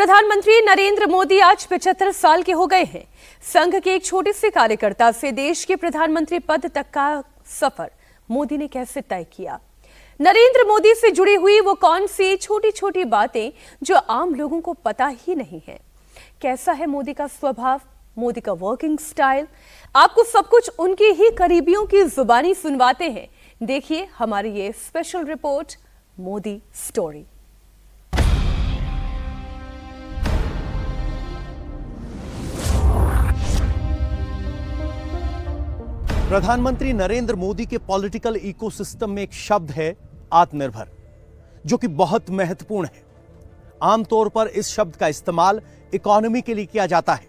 प्रधानमंत्री नरेंद्र मोदी आज 75 साल के हो गए हैं। संघ के एक छोटे से कार्यकर्ता से देश के प्रधानमंत्री पद तक का सफर मोदी ने कैसे तय किया? नरेंद्र मोदी से जुड़ी हुई वो कौन सी छोटी छोटी बातें जो आम लोगों को पता ही नहीं है? कैसा है मोदी का स्वभाव, मोदी का वर्किंग स्टाइल? आपको सब कुछ उनके ही करीबियों की जुबानी सुनवाते हैं। देखिए हमारी ये स्पेशल रिपोर्ट, मोदी स्टोरी। प्रधानमंत्री नरेंद्र मोदी के पॉलिटिकल इकोसिस्टम में एक शब्द है आत्मनिर्भर, जो कि बहुत महत्वपूर्ण है। आमतौर पर इस शब्द का इस्तेमाल इकोनॉमी के लिए किया जाता है,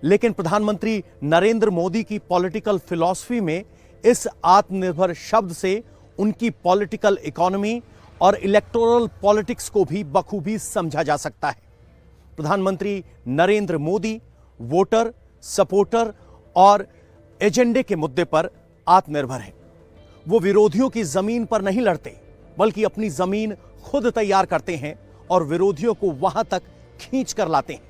लेकिन प्रधानमंत्री नरेंद्र मोदी की पॉलिटिकल फिलॉसफी में इस आत्मनिर्भर शब्द से उनकी पॉलिटिकल इकोनॉमी और इलेक्टोरल पॉलिटिक्स को भी बखूबी समझा जा सकता है। प्रधानमंत्री नरेंद्र मोदी वोटर, सपोर्टर और एजेंडे के मुद्दे पर आत्मनिर्भर हैं। वो विरोधियों की जमीन पर नहीं लड़ते, बल्कि अपनी जमीन खुद तैयार करते हैं और विरोधियों को वहां तक खींच कर लाते हैं।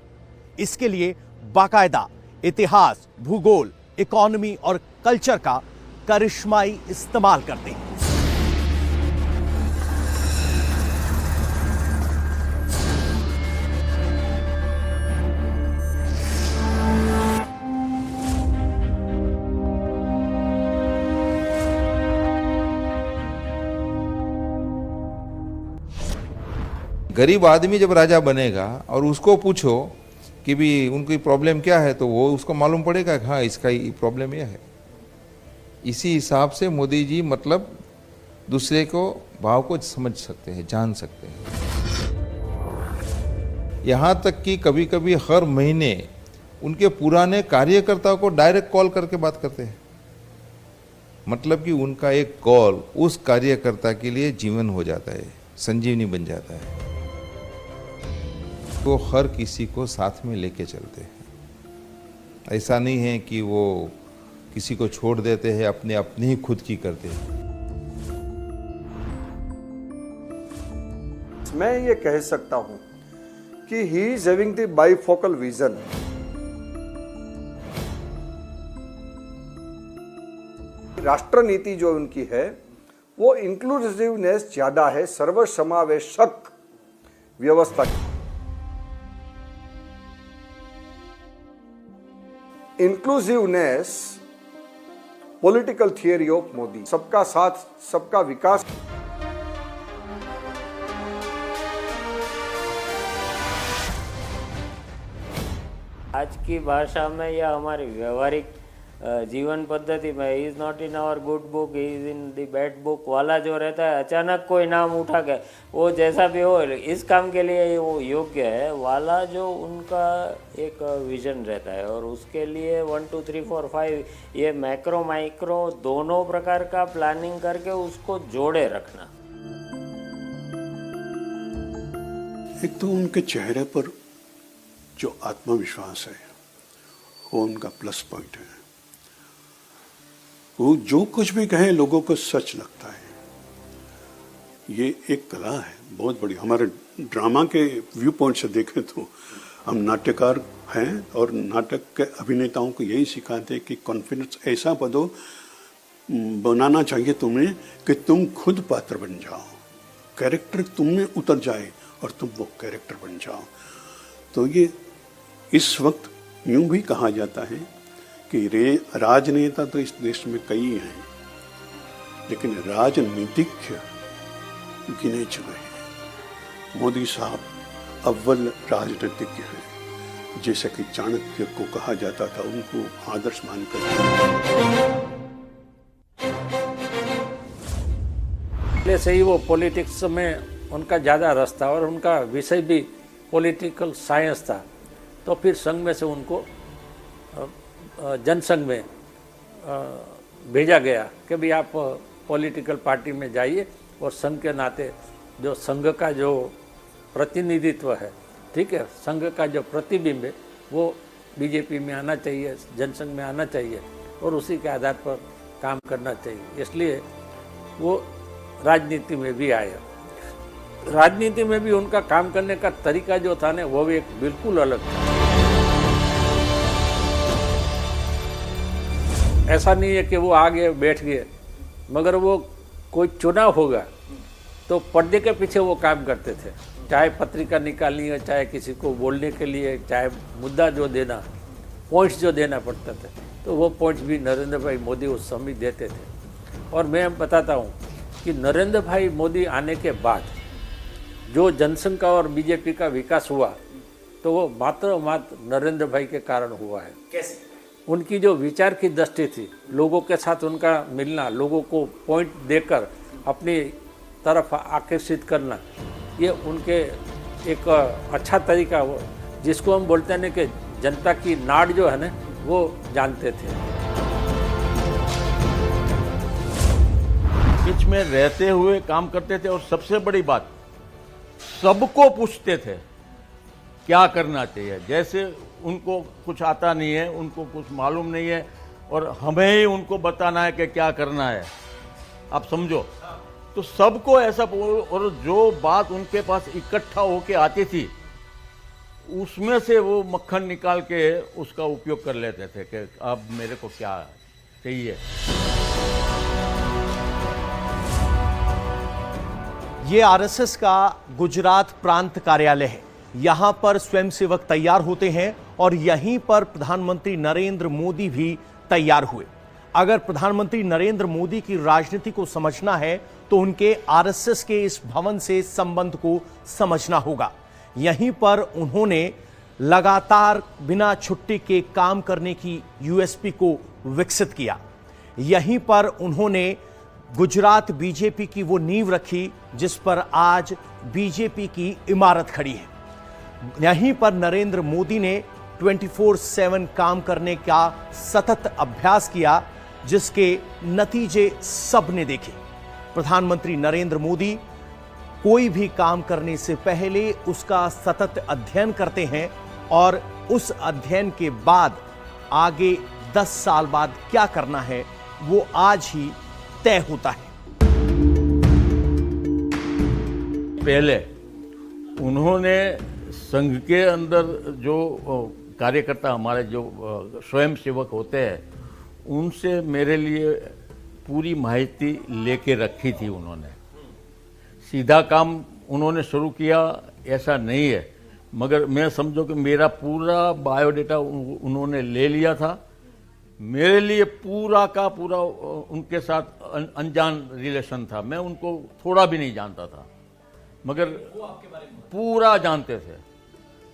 इसके लिए बाकायदा इतिहास, भूगोल, इकोनॉमी और कल्चर का करिश्माई इस्तेमाल करते हैं। गरीब आदमी जब राजा बनेगा और उसको पूछो कि भी उनकी प्रॉब्लम क्या है, तो वो उसको मालूम पड़ेगा कि हाँ इसका ही प्रॉब्लम यह है। इसी हिसाब से मोदी जी मतलब दूसरे को भाव को समझ सकते हैं, जान सकते हैं। यहाँ तक कि कभी कभी हर महीने उनके पुराने कार्यकर्ताओं को डायरेक्ट कॉल करके बात करते हैं। मतलब कि उनका एक कॉल उस कार्यकर्ता के लिए जीवन हो जाता है, संजीवनी बन जाता है। वो हर किसी को साथ में लेके चलते हैं। ऐसा नहीं है कि वो किसी को छोड़ देते हैं, अपनी ही खुद की करते हैं। मैं ये कह सकता हूं कि he is having the bifocal vision. राष्ट्र नीति जो उनकी है वो इंक्लूसिवनेस ज्यादा है, सर्वसमावेशक व्यवस्था। Inclusiveness political theory of Modi, सबका साथ सबका विकास। आज की भाषा में या हमारी व्यवहारिक जीवन पद्धति में is not in our good book, is in the bad book वाला जो रहता है, अचानक कोई नाम उठा के वो जैसा भी हो इस काम के लिए वो योग्य है वाला जो उनका एक विजन रहता है। और उसके लिए 1 2 3 4 5 ये मैक्रो माइक्रो दोनों प्रकार का प्लानिंग करके उसको जोड़े रखना। एक तो उनके चेहरे पर जो आत्मविश्वास है वो उनका प्लस पॉइंट है। वो जो कुछ भी कहें लोगों को सच लगता है। ये एक कला है बहुत बड़ी। हमारे ड्रामा के व्यू पॉइंट से देखें तो हम नाट्यकार हैं और नाटक के अभिनेताओं को यही सिखाते हैं कि कॉन्फिडेंस ऐसा बनाना चाहिए तुम्हें कि तुम खुद पात्र बन जाओ, कैरेक्टर तुम में उतर जाए और तुम वो कैरेक्टर बन जाओ। तो ये इस वक्त यूं भी कहा जाता है कि राजनेता तो इस देश में कई हैं, लेकिन राजनीतिज्ञ गिने चुने हैं। मोदी साहब अव्वल राजनीतिज्ञ हैं। जैसे कि चाणक्य को कहा जाता था, उनको आदर्श मानकर। पहले से ही वो पॉलिटिक्स में उनका ज़्यादा रस था और उनका विषय भी पॉलिटिकल साइंस था। तो फिर संघ में से उनको जनसंघ में भेजा गया कि भाई आप पॉलिटिकल पार्टी में जाइए और संघ के नाते जो संघ का जो प्रतिनिधित्व है, ठीक है, संघ का जो प्रतिबिंब है वो बीजेपी में आना चाहिए, जनसंघ में आना चाहिए और उसी के आधार पर काम करना चाहिए। इसलिए वो राजनीति में भी आए। राजनीति में भी उनका काम करने का तरीका जो था ना, वो भी एक बिल्कुल अलग था। ऐसा नहीं है कि वो आगे बैठ गए, मगर वो कोई चुनाव होगा तो पर्दे के पीछे वो काम करते थे। चाहे पत्रिका निकालनी है, चाहे किसी को बोलने के लिए, चाहे मुद्दा जो देना, पॉइंट्स जो देना पड़ता था, तो वो पॉइंट्स भी नरेंद्र भाई मोदी उस समय देते थे। और मैं बताता हूँ कि नरेंद्र भाई मोदी आने के बाद जो जनसंघ का और बीजेपी का विकास हुआ, तो वो मात्र नरेंद्र भाई के कारण हुआ है। कैसे? उनकी जो विचार की दृष्टि थी, लोगों के साथ उनका मिलना, लोगों को पॉइंट देकर अपनी तरफ आकर्षित करना, ये उनके एक अच्छा तरीका, वो जिसको हम बोलते हैं ना कि जनता की नाड़ जो है ना, वो जानते थे। बीच में रहते हुए काम करते थे और सबसे बड़ी बात, सबको पूछते थे क्या करना चाहिए। जैसे उनको कुछ आता नहीं है, उनको कुछ मालूम नहीं है और हमें ही उनको बताना है कि क्या करना है, आप समझो। तो सबको ऐसा, और जो बात उनके पास इकट्ठा होके आती थी उसमें से वो मक्खन निकाल के उसका उपयोग कर लेते थे कि अब मेरे को क्या चाहिए। ये आरएसएस का गुजरात प्रांत कार्यालय है। यहां पर स्वयंसेवक तैयार होते हैं और यहीं पर प्रधानमंत्री नरेंद्र मोदी भी तैयार हुए। अगर प्रधानमंत्री नरेंद्र मोदी की राजनीति को समझना है तो उनके आरएसएस के इस भवन से संबंध को समझना होगा। यहीं पर उन्होंने लगातार बिना छुट्टी के काम करने की यूएसपी को विकसित किया। यहीं पर उन्होंने गुजरात बीजेपी की वो नींव रखी जिस पर आज बीजेपी की इमारत खड़ी है। यहीं पर नरेंद्र मोदी ने 24/7 काम करने का सतत अभ्यास किया, जिसके नतीजे सबने देखे। प्रधानमंत्री नरेंद्र मोदी कोई भी काम करने से पहले उसका सतत अध्ययन करते हैं और उस अध्ययन के बाद आगे 10 साल बाद क्या करना है वो आज ही तय होता है। पहले उन्होंने संघ के अंदर जो कार्यकर्ता हमारे जो स्वयंसेवक होते हैं उनसे मेरे लिए पूरी माहिती लेके रखी थी। उन्होंने सीधा काम उन्होंने शुरू किया ऐसा नहीं है, मगर मैं समझो कि मेरा पूरा बायोडेटा उन्होंने ले लिया था। मेरे लिए पूरा का पूरा उनके साथ अनजान रिलेशन था। मैं उनको थोड़ा भी नहीं जानता था, मगर पूरा जानते थे।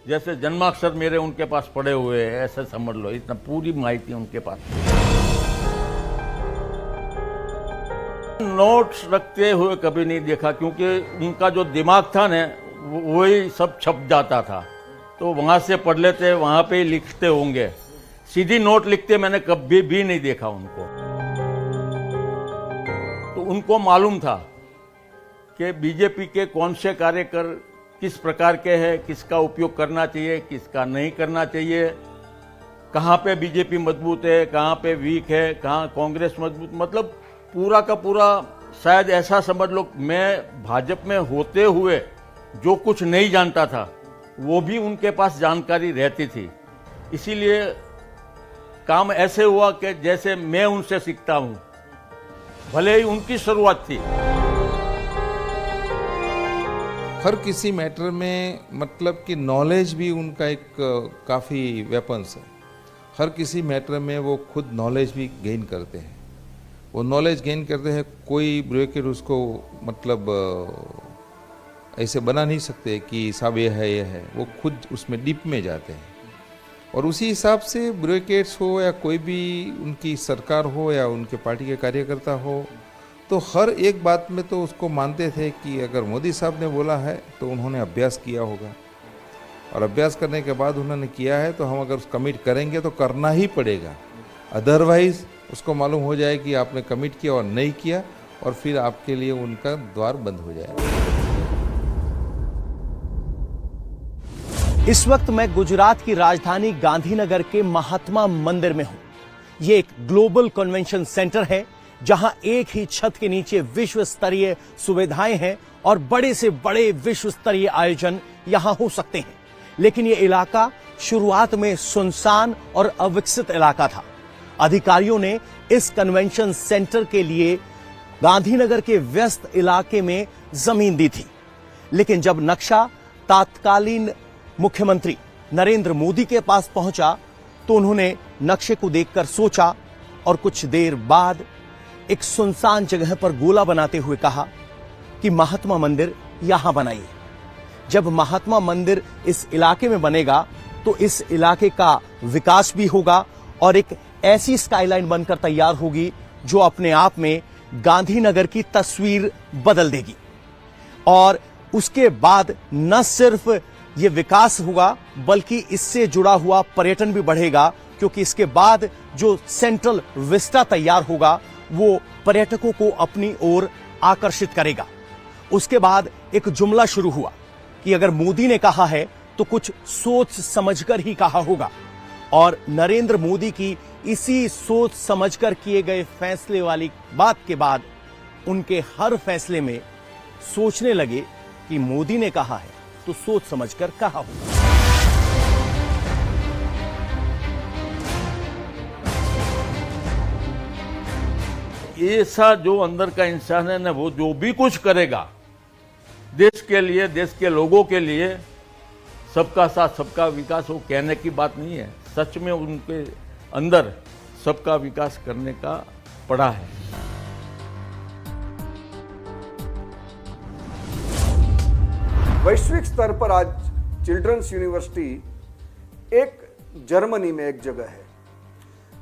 जैसे जन्माक्षर मेरे उनके पास पड़े हुए हैं, ऐसे समझ लो, इतना पूरी माहिती उनके पास। नोट्स रखते हुए कभी नहीं देखा, क्योंकि उनका जो दिमाग था ना वही सब छप जाता था, तो वहां से पढ़ लेते, वहां पे ही लिखते होंगे। सीधी नोट लिखते मैंने कभी भी नहीं देखा उनको। तो उनको मालूम था कि बीजेपी के कौन से कार्यकर किस प्रकार के हैं, किसका उपयोग करना चाहिए, किसका नहीं करना चाहिए, कहाँ पे बीजेपी मजबूत है, कहाँ पे वीक है, कहाँ कांग्रेस मजबूत। मतलब पूरा का पूरा, शायद ऐसा समझ लो मैं भाजपा में होते हुए जो कुछ नहीं जानता था वो भी उनके पास जानकारी रहती थी। इसीलिए काम ऐसे हुआ कि जैसे मैं उनसे सीखता हूं, भले ही उनकी शुरुआत थी। हर किसी मैटर में मतलब कि नॉलेज भी उनका एक काफ़ी वेपन्स है। हर किसी मैटर में वो खुद नॉलेज भी गेन करते हैं। वो नॉलेज गेन करते हैं, कोई ब्यूरोक्रेट उसको मतलब ऐसे बना नहीं सकते कि साहब ये है। वो खुद उसमें डीप में जाते हैं और उसी हिसाब से ब्यूरोक्रेट्स हो या कोई भी उनकी सरकार हो या उनके पार्टी के कार्यकर्ता हो, तो हर एक बात में तो उसको मानते थे कि अगर मोदी साहब ने बोला है तो उन्होंने अभ्यास किया होगा, और अभ्यास करने के बाद उन्होंने किया है तो हम अगर कमिट करेंगे तो करना ही पड़ेगा। अदरवाइज उसको मालूम हो जाए कि आपने कमिट किया और नहीं किया, और फिर आपके लिए उनका द्वार बंद हो जाएगा। इस वक्त मैं गुजरात की राजधानी गांधीनगर के महात्मा मंदिर में हूं। यह एक ग्लोबल कन्वेंशन सेंटर है जहां एक ही छत के नीचे विश्व स्तरीय सुविधाएं हैं और बड़े से बड़े विश्व स्तरीय आयोजन यहां हो सकते हैं। लेकिन यह इलाका शुरुआत में सुनसान और अविकसित इलाका था। अधिकारियों ने इस कन्वेंशन सेंटर के लिए गांधीनगर के व्यस्त इलाके में जमीन दी थी। लेकिन जब नक्शा तत्कालीन मुख्यमंत्री नरेंद्र मोदी के पास पहुंचा तो उन्होंने नक्शे को देखकर सोचा और कुछ देर बाद एक सुनसान जगह पर गोला बनाते हुए कहा कि महात्मा मंदिर यहां बनाइए। जब महात्मा मंदिर इस इलाके में बनेगा तो इस इलाके का विकास भी होगा और एक ऐसी स्काईलाइन बनकर तैयार होगी जो अपने आप में गांधीनगर की तस्वीर बदल देगी। और उसके बाद न सिर्फ ये विकास होगा बल्कि इससे जुड़ा हुआ पर्यटन भी बढ़ेगा, क्योंकि इसके बाद जो सेंट्रल विस्टा तैयार होगा वो पर्यटकों को अपनी ओर आकर्षित करेगा। उसके बाद एक जुमला शुरू हुआ कि अगर मोदी ने कहा है तो कुछ सोच समझकर ही कहा होगा। और नरेंद्र मोदी की इसी सोच समझकर किए गए फैसले वाली बात के बाद उनके हर फैसले में सोचने लगे कि मोदी ने कहा है तो सोच समझकर कहा होगा। ऐसा जो अंदर का इंसान है ना, वो जो भी कुछ करेगा देश के लिए, देश के लोगों के लिए, सबका साथ सबका विकास, वो कहने की बात नहीं है। सच में उनके अंदर सबका विकास करने का पड़ा है। वैश्विक स्तर पर आज चिल्ड्रंस यूनिवर्सिटी एक जर्मनी में एक जगह है।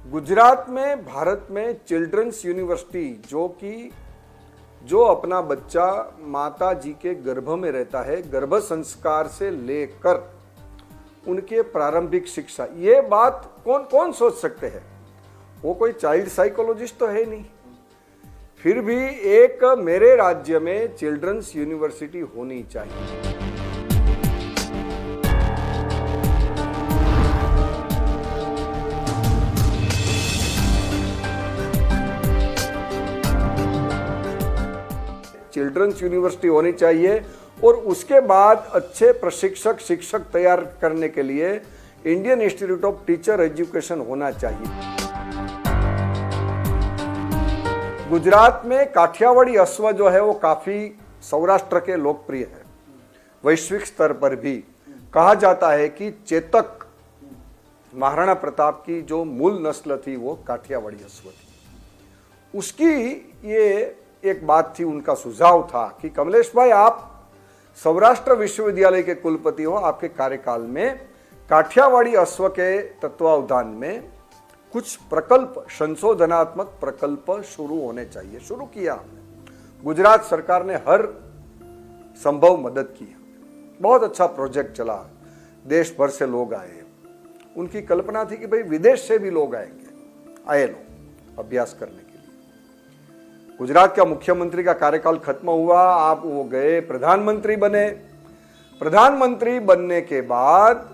गुजरात में, भारत में चिल्ड्रंस यूनिवर्सिटी जो अपना बच्चा माता जी के गर्भ में रहता है, गर्भ संस्कार से लेकर उनके प्रारंभिक शिक्षा, ये बात कौन कौन सोच सकते हैं? वो कोई चाइल्ड साइकोलॉजिस्ट तो है नहीं। फिर भी एक मेरे राज्य में चिल्ड्रंस यूनिवर्सिटी होनी चाहिए। चिल्ड्रंस यूनिवर्सिटी होनी चाहिए और उसके बाद अच्छे प्रशिक्षक, शिक्षक तैयार करने के लिए Indian institute of teacher education होना चाहिए। गुजरात में काठियावाड़ी अश्व जो है वो काफी सौराष्ट्र के लोकप्रिय है। वैश्विक स्तर पर भी कहा जाता है कि चेतक, महाराणा प्रताप की जो मूल नस्ल थी वो काठियावाड़ी अश्व थी। उसकी ये एक बात थी, उनका सुझाव था कि कमलेश भाई, आप सौराष्ट्र विश्वविद्यालय के कुलपति हो, आपके कार्यकाल में काठियावाड़ी अश्व के तत्वावधान में कुछ प्रकल्प, संशोधनात्मक प्रकल्प शुरू होने चाहिए। शुरू किया हमने, गुजरात सरकार ने हर संभव मदद की। बहुत अच्छा प्रोजेक्ट चला, देश भर से लोग आए। उनकी कल्पना थी कि भाई विदेश से भी लोग आएंगे, आए लोग अभ्यास करने के लिए। गुजरात का मुख्यमंत्री का कार्यकाल खत्म हुआ, आप वो गए, प्रधानमंत्री बने। प्रधानमंत्री बनने के बाद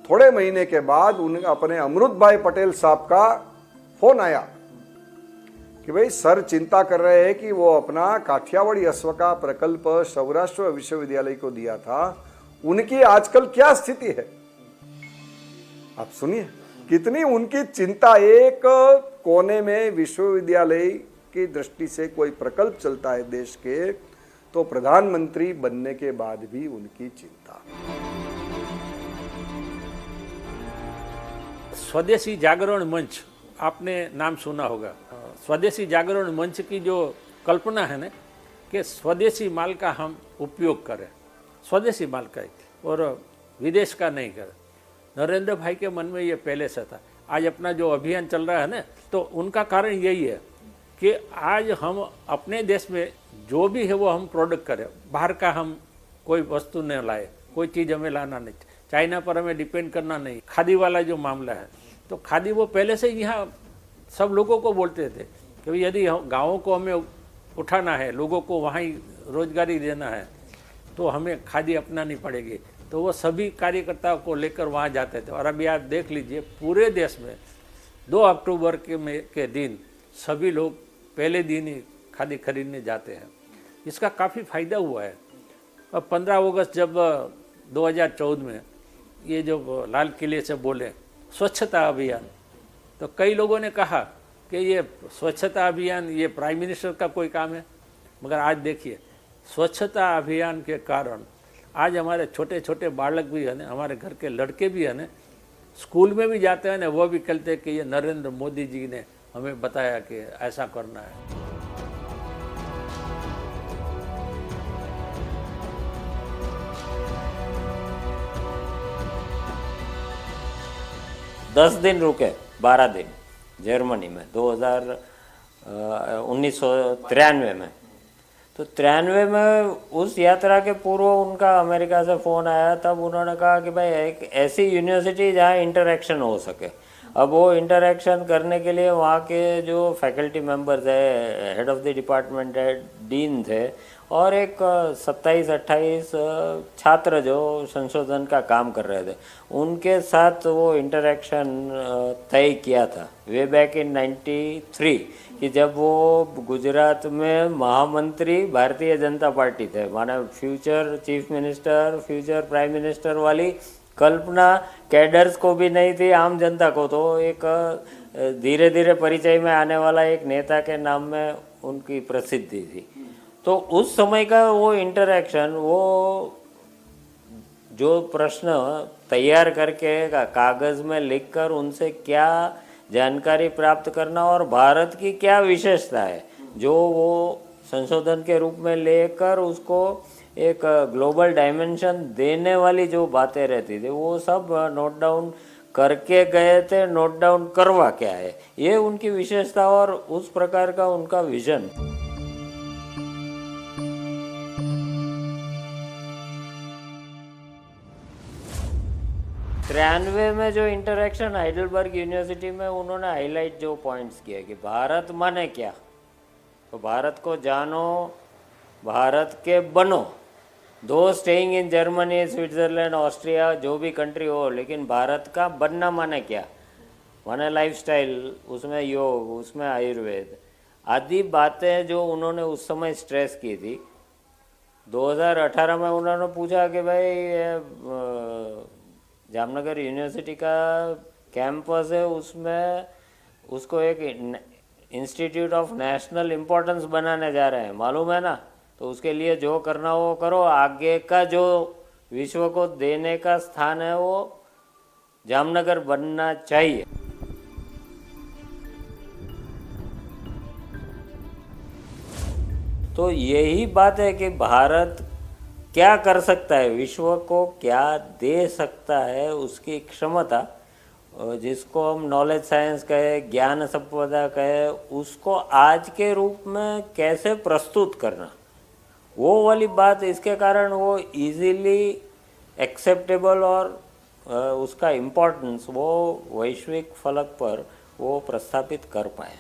थोड़े महीने के बाद उन्हें अपने अमृत भाई पटेल साहब का फोन आया कि भाई सर चिंता कर रहे हैं कि वो अपना काठियावाड़ी अश्व का प्रकल्प सौराष्ट्र विश्वविद्यालय को दिया था, उनकी आजकल क्या स्थिति है। आप सुनिए कितनी उनकी चिंता। एक कोने में विश्वविद्यालय की दृष्टि से कोई प्रकल्प चलता है देश के, तो प्रधानमंत्री बनने के बाद भी उनकी चिंता। स्वदेशी जागरण मंच, आपने नाम सुना होगा। स्वदेशी जागरण मंच की जो कल्पना है ना कि स्वदेशी माल का हम उपयोग करें, स्वदेशी माल का और विदेश का नहीं करें। नरेंद्र भाई के मन में ये पहले से था। आज अपना जो अभियान चल रहा है ना, तो उनका कारण यही है कि आज हम अपने देश में जो भी है वो हम प्रोडक्ट करें, बाहर का हम कोई वस्तु न लाए, कोई चीज़ हमें लाना नहीं, चाइना पर हमें डिपेंड करना नहीं। खादी वाला जो मामला है, तो खादी वो पहले से यहाँ सब लोगों को बोलते थे कि यदि गाँवों को हमें उठाना है, लोगों को वहाँ ही रोजगारी देना है, तो हमें खादी अपनानी पड़ेगी। तो वो सभी कार्यकर्ताओं को लेकर वहाँ जाते थे। और अभी आप देख लीजिए पूरे देश में 2 अक्टूबर के दिन सभी लोग पहले दिन ही खादी खरीदने जाते हैं। इसका काफ़ी फायदा हुआ है। और 15 अगस्त जब 2014 में ये जो लाल किले से बोले स्वच्छता अभियान, तो कई लोगों ने कहा कि ये स्वच्छता अभियान ये प्राइम मिनिस्टर का कोई काम है। मगर आज देखिए, स्वच्छता अभियान के कारण आज हमारे छोटे छोटे बालक भी है, हमारे घर के लड़के भी है, स्कूल में भी जाते हैं, वो भी कहते हैं कि ये नरेंद्र मोदी जी ने हमें बताया कि ऐसा करना है। दस दिन रुके, 12 दिन जर्मनी में 1993 में। तो 93 में उस यात्रा के पूर्व उनका अमेरिका से फ़ोन आया, तब उन्होंने कहा कि भाई एक ऐसी यूनिवर्सिटी जहाँ इंटरेक्शन हो सके। अब वो इंटरेक्शन करने के लिए वहाँ के जो फैकल्टी मेंबर्स है, हेड ऑफ द डिपार्टमेंट है, डीन थे, और एक 27-28 छात्र जो संशोधन का काम कर रहे थे, उनके साथ वो इंटरेक्शन तय किया था वे बैक इन 93 कि जब वो गुजरात में महामंत्री भारतीय जनता पार्टी थे, माने future chief minister, future prime minister वाली कल्पना कैडर्स को भी नहीं थी, आम जनता को तो एक धीरे धीरे परिचय में आने वाला एक नेता के नाम में उनकी प्रसिद्धि थी। तो उस समय का वो इंटरेक्शन, वो जो प्रश्न तैयार करके कागज़ में लिखकर उनसे क्या जानकारी प्राप्त करना और भारत की क्या विशेषता है, जो वो संशोधन के रूप में लेकर उसको एक ग्लोबल डायमेंशन देने वाली जो बातें रहती थी, वो सब नोट डाउन करके गए थे। नोट डाउन करवा क्या है, ये उनकी विशेषता और उस प्रकार का उनका विजन। तिरानवे में जो इंटरेक्शन हाइडेलबर्ग यूनिवर्सिटी में उन्होंने हाईलाइट जो पॉइंट्स किए कि भारत माने क्या, तो भारत को जानो, भारत के बनो। दो staying in Germany, Switzerland, Austria, जो भी कंट्री हो, लेकिन भारत का बनना माने क्या, माने लाइफस्टाइल, उसमें योग, उसमें आयुर्वेद आदि बातें जो उन्होंने उस समय स्ट्रेस की थी। 2018 में उन्होंने पूछा कि भाई जामनगर यूनिवर्सिटी का कैंपस है, उसमें उसको एक इंस्टीट्यूट ऑफ नेशनल इम्पोर्टेंस बनाने जा रहे हैं, मालूम है ना, तो उसके लिए जो करना हो करो, आगे का जो विश्व को देने का स्थान है वो जामनगर बनना चाहिए। तो यही बात है कि भारत क्या कर सकता है, विश्व को क्या दे सकता है, उसकी क्षमता, जिसको हम नॉलेज साइंस कहे, ज्ञान संपदा कहे, उसको आज के रूप में कैसे प्रस्तुत करना, वो वाली बात, इसके कारण वो इजीली एक्सेप्टेबल और उसका इम्पोर्टेंस वो वैश्विक फलक पर वो प्रस्थापित कर पाए।